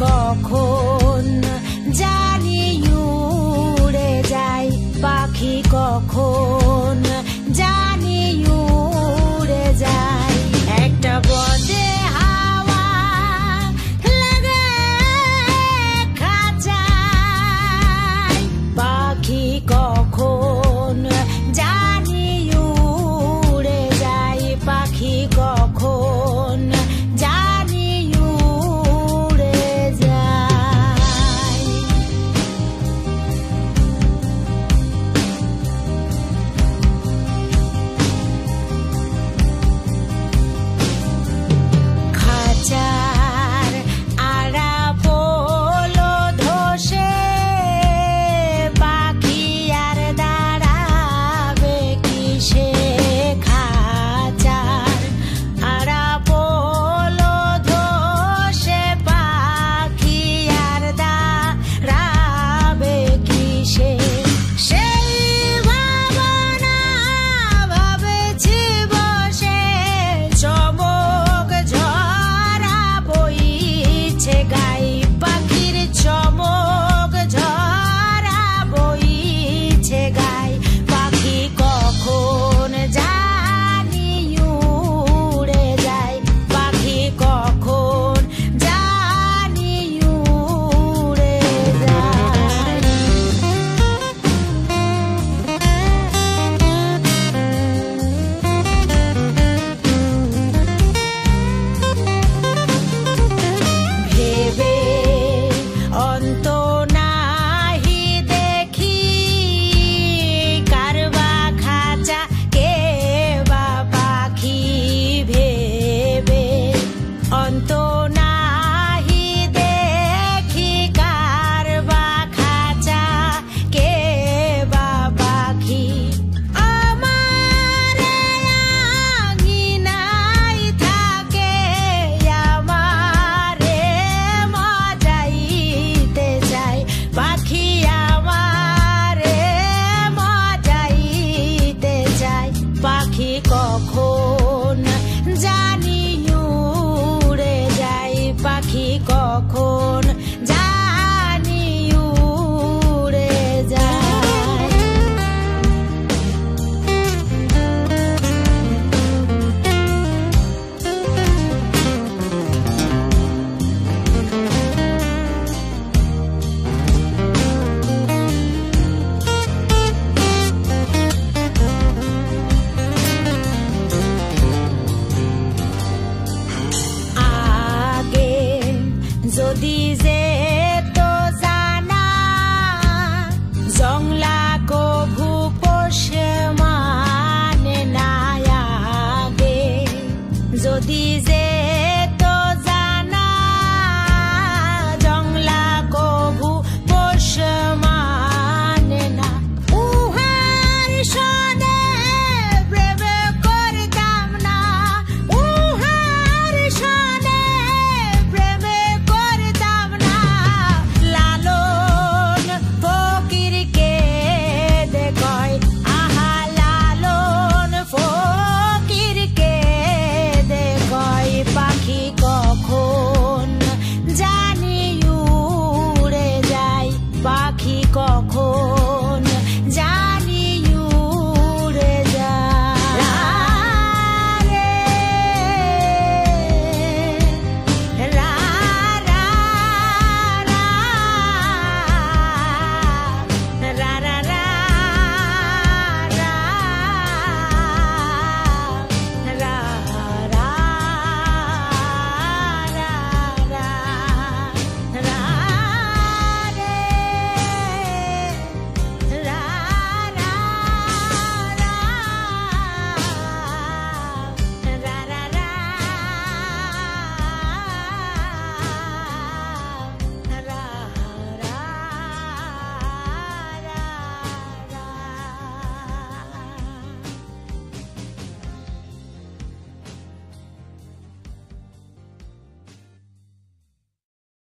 কখন জানি উড়ে যায়, পাখি কখন জানি উড়ে যায়। একটা বদে হাওয়া লাগে খাঁচায়, পাখি কখন জানি উড়ে যায়, পাখি কখন জানি উড়ে যায়। খাঁচার আড়া পোলো ধসে পাখি আর দাঁড়াবে কিসে, খাঁচার আড়া পোলো ধসে পাখি আর দাঁড়াবে কিসে। সেই ভাবনা ভাবেছি বসে, চমক ঝরা বইছে গাই, পাখির চমক ঝরা বইছে গাই, পাখি কখন জানি উড়ে যায়, পাখি কখন জানি উড়ে যায়। ভেবে অন্ত নাহি দেখি, কারবা খাঁচা কে বা পাখি, ভেবে অন্ত নাহি দেখি, কারবা খাঁচা কে বা পাখি। আমার আঙিনায় থাকে, আমারে মজাইতে চায়, পাখি আমারে মজাইতে চায়, পাখি কখন জানি উড়ে যায়, পাখি কখন